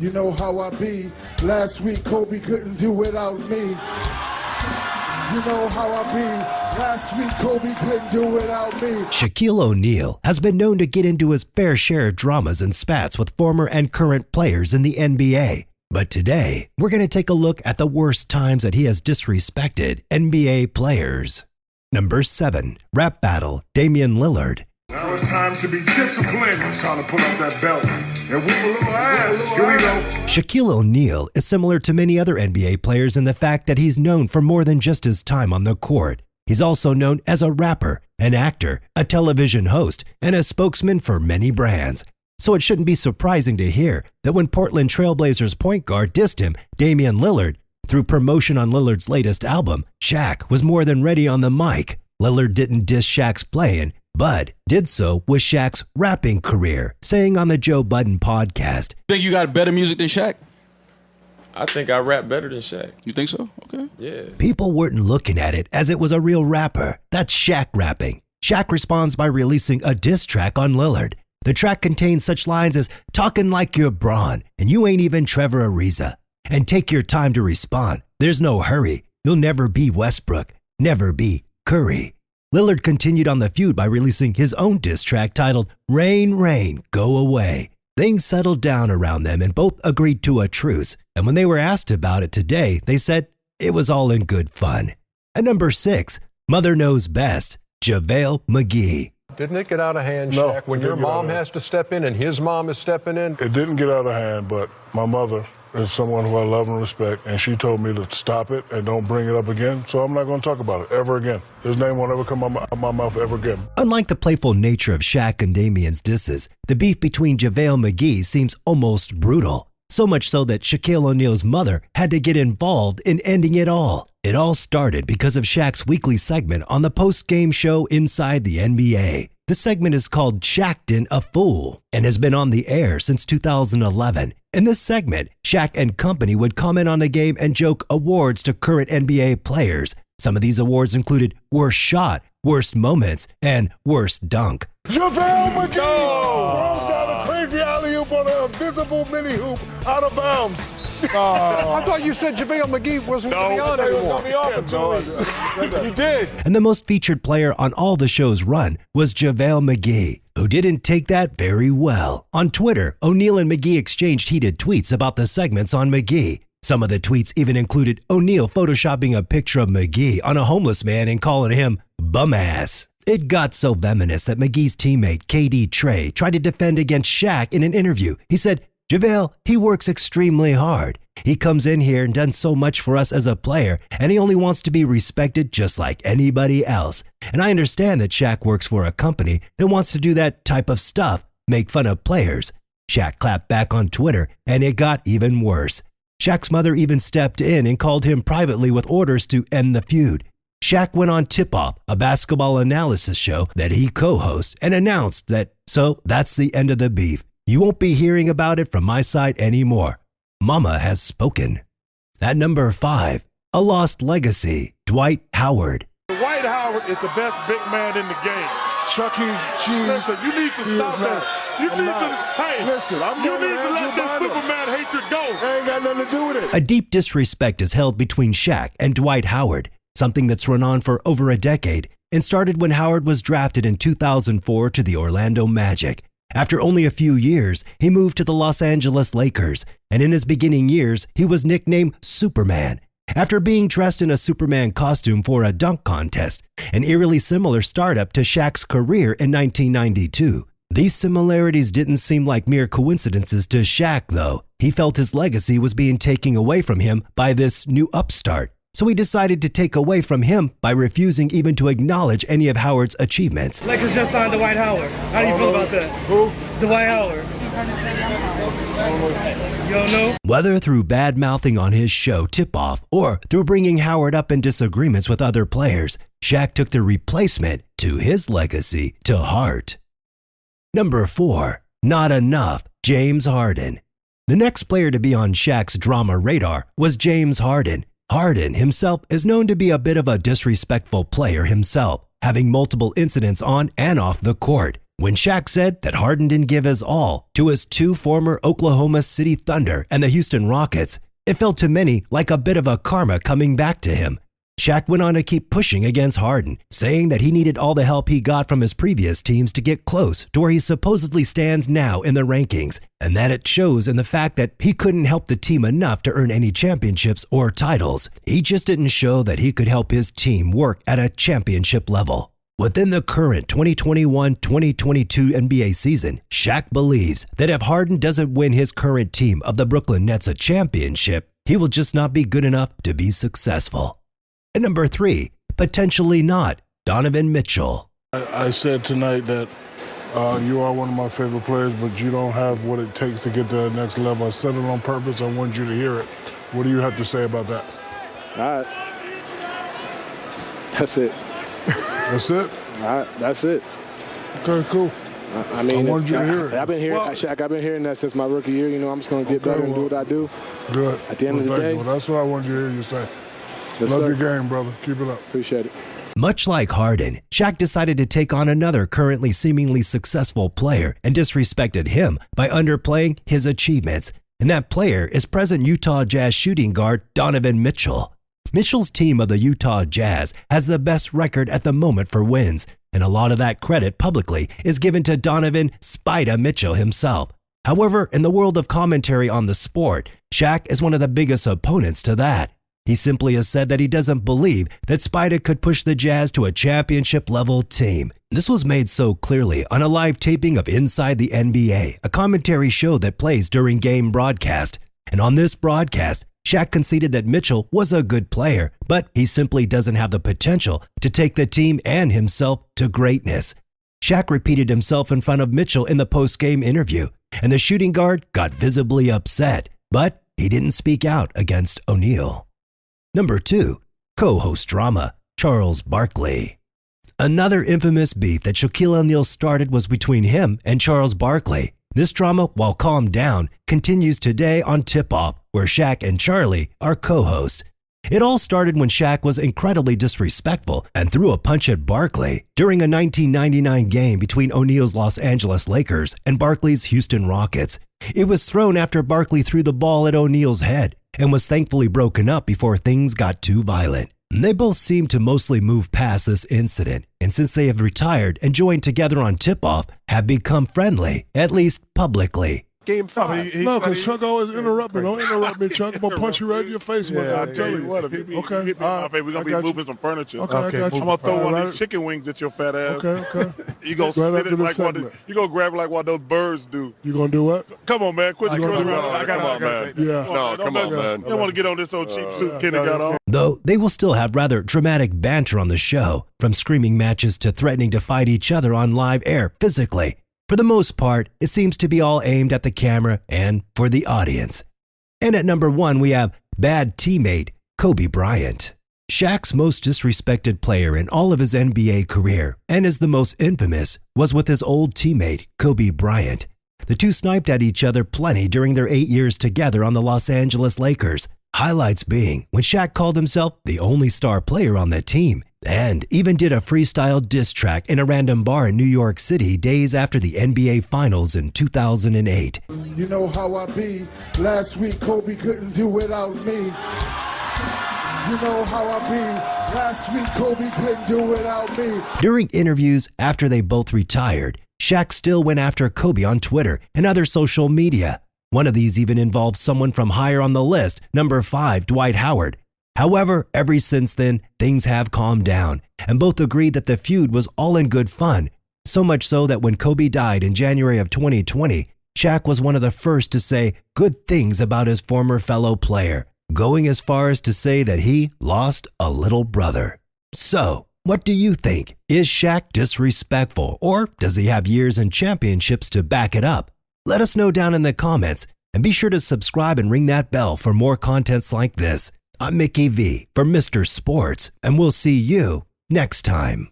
You know how I be. Last week, Kobe couldn't do without me. You know how I be. Last week, Kobe couldn't do without me. Shaquille O'Neal has been known to get into his fair share of dramas and spats with former and current players in the NBA. But today, we're going to take a look at the worst times that he has disrespected NBA players. Number 7, rap battle, Damian Lillard. Now it's time to be disciplined. It's time to pull up that belt and whoop a little ass. Here we go. Shaquille O'Neal is similar to many other NBA players in the fact that he's known for more than just his time on the court. He's also known as a rapper, an actor, a television host, and a spokesman for many brands. So it shouldn't be surprising to hear that when Portland Trailblazers point guard dissed him, Damian Lillard, through promotion on Lillard's latest album, Shaq was more than ready on the mic. Lillard didn't diss Shaq's playing, but did so with Shaq's rapping career, saying on the Joe Budden podcast, "Think you got better music than Shaq?" I think I rap better than Shaq. You think so? Okay. Yeah. People weren't looking at it as it was a real rapper. That's Shaq rapping. Shaq responds by releasing a diss track on Lillard. The track contains such lines as "talking like you're Braun and you ain't even Trevor Ariza," and "take your time to respond. There's no hurry. You'll never be Westbrook, never be Curry." Lillard continued on the feud by releasing his own diss track titled "Rain, Rain, Go Away." Things settled down around them and both agreed to a truce. And when they were asked about it today, they said it was all in good fun. At number 6, Mother Knows Best, Javale McGee. Didn't it get out of hand, No, Shaq, when your mom has to step in and his mom is stepping in? It didn't get out of hand, but my mother is someone who I love and respect, and she told me to stop it and don't bring it up again, so I'm not going to talk about it ever again. His name won't ever come out of my mouth ever again. Unlike the playful nature of Shaq and Damian's disses, the beef between Javale McGee seems almost brutal. So much so that Shaquille O'Neal's mother had to get involved in ending it all. It all started because of Shaq's weekly segment on the post-game show Inside the NBA. The segment is called Shaqtin' a Fool and has been on the air since 2011. In this segment, Shaq and company would comment on the game and joke awards to current NBA players. Some of these awards included Worst Shot, Worst Moments, and Worst Dunk. JaVale McGee throws down a crazy alley-oop on an invisible mini-hoop out of bounds. I thought you said JaVale McGee wasn't going to be on anymore. You did. And the most featured player on all the show's run was JaVale McGee, who didn't take that very well. On Twitter, ONeal and McGee exchanged heated tweets about the segments on McGee. Some of the tweets even included ONeal photoshopping a picture of McGee on a homeless man and calling him bum-ass. It got so venomous that McGee's teammate KD Trey tried to defend against Shaq in an interview. He said, "JaVale, he works extremely hard. He comes in here and done so much for us as a player, and he only wants to be respected just like anybody else. And I understand that Shaq works for a company that wants to do that type of stuff, make fun of players." Shaq clapped back on Twitter, and it got even worse. Shaq's mother even stepped in and called him privately with orders to end the feud. Shaq went on Tip Off, a basketball analysis show that he co-hosts, and announced that, "So that's the end of the beef. You won't be hearing about it from my side anymore. Mama has spoken." At number 5, a lost legacy, Dwight Howard. Dwight Howard is the best big man in the game. Chuck E. Cheese. Listen, you need to stop that. You need to let this Superman hatred go. I ain't got nothing to do with it. A deep disrespect is held between Shaq and Dwight Howard, something that's run on for over a decade and started when Howard was drafted in 2004 to the Orlando Magic. After only a few years, he moved to the Los Angeles Lakers, and in his beginning years, he was nicknamed Superman. After being dressed in a Superman costume for a dunk contest, an eerily similar startup to Shaq's career in 1992. These similarities didn't seem like mere coincidences to Shaq, though. He felt his legacy was being taken away from him by this new upstart. So he decided to take away from him by refusing even to acknowledge any of Howard's achievements. Lakers just signed Dwight Howard. How do you feel about that? Who? Dwight Howard. You don't know? Whether through bad-mouthing on his show Tip Off or through bringing Howard up in disagreements with other players, Shaq took the replacement to his legacy to heart. Number 4, not enough, James Harden. The next player to be on Shaq's drama radar was James Harden. Harden himself is known to be a bit of a disrespectful player himself, having multiple incidents on and off the court. When Shaq said that Harden didn't give his all to his two former Oklahoma City Thunder and the Houston Rockets, it felt to many like a bit of a karma coming back to him. Shaq went on to keep pushing against Harden, saying that he needed all the help he got from his previous teams to get close to where he supposedly stands now in the rankings, and that it shows in the fact that he couldn't help the team enough to earn any championships or titles. He just didn't show that he could help his team work at a championship level. Within the current 2021-2022 NBA season, Shaq believes that if Harden doesn't win his current team of the Brooklyn Nets a championship, he will just not be good enough to be successful. At number 3, potentially not, Donovan Mitchell. I said tonight that you are one of my favorite players, but you don't have what it takes to get to the next level. I said it on purpose. I wanted you to hear it. What do you have to say about that? All right. That's it. That's it? All right, that's it. Okay, cool. I mean, I wanted you to hear it. I've been hearing, Shaq, I've been hearing that since my rookie year. You know, I'm just going to get better and do what I do. Good. At the end of the day. Well, that's what I wanted you to hear you say. Yes, Love sir. your game, brother. Keep it up. Appreciate it. Much like Harden, Shaq decided to take on another currently seemingly successful player and disrespected him by underplaying his achievements. And that player is present Utah Jazz shooting guard Donovan Mitchell. Mitchell's team of the Utah Jazz has the best record at the moment for wins, and a lot of that credit publicly is given to Donovan Spida Mitchell himself. However, in the world of commentary on the sport, Shaq is one of the biggest opponents to that. He simply has said that he doesn't believe that Spida could push the Jazz to a championship-level team. This was made so clearly on a live taping of Inside the NBA, a commentary show that plays during game broadcast. And on this broadcast, Shaq conceded that Mitchell was a good player, but he simply doesn't have the potential to take the team and himself to greatness. Shaq repeated himself in front of Mitchell in the post-game interview, and the shooting guard got visibly upset, but he didn't speak out against ONeal. Number 2, co-host drama, Charles Barkley. Another infamous beef that Shaquille O'Neal started was between him and Charles Barkley. This drama, while calmed down, continues today on Tip-Off, where Shaq and Charlie are co-hosts. It all started when Shaq was incredibly disrespectful and threw a punch at Barkley during a 1999 game between O'Neal's Los Angeles Lakers and Barkley's Houston Rockets. It was thrown after Barkley threw the ball at O'Neal's head and was thankfully broken up before things got too violent. They both seem to mostly move past this incident, and since they have retired and joined together on Tip-Off, have become friendly, at least publicly. Game 5. No, because Chuck always interrupt me. Don't interrupt me, Chuck. I'm going to punch you right in your face. I'm telling you. Okay. We're going to be moving some furniture. Okay, I got you. I'm going to throw one of these chicken wings at your fat ass. Okay. You going to sit it like one of, you going to grab it like one of those birds do. You going to do what? Come on, man. Quit Come on, man. Yeah. No, come on, man. You don't want to get on this old cheap suit Kenny got on. Though they will still have rather dramatic banter on the show, from screaming matches to threatening to fight each other on live air physically. For the most part, it seems to be all aimed at the camera and for the audience. And at number 1, we have bad teammate Kobe Bryant. Shaq's most disrespected player in all of his NBA career, and is the most infamous, was with his old teammate Kobe Bryant. The two sniped at each other plenty during their 8 years together on the Los Angeles Lakers. Highlights being when Shaq called himself the only star player on the team, and even did a freestyle diss track in a random bar in New York City days after the NBA Finals in 2008. You know how I be. Last week Kobe couldn't do without me. You know how I be. Last week Kobe couldn't do without me. During interviews after they both retired, Shaq still went after Kobe on Twitter and other social media. One of these even involved someone from higher on the list, number 5, Dwight Howard. However, ever since then, things have calmed down, and both agreed that the feud was all in good fun. So much so that when Kobe died in January of 2020, Shaq was one of the first to say good things about his former fellow player, going as far as to say that he lost a little brother. So, what do you think? Is Shaq disrespectful, or does he have years and championships to back it up? Let us know down in the comments, and be sure to subscribe and ring that bell for more contents like this. I'm Mickey V for Mr. Sports, and we'll see you next time.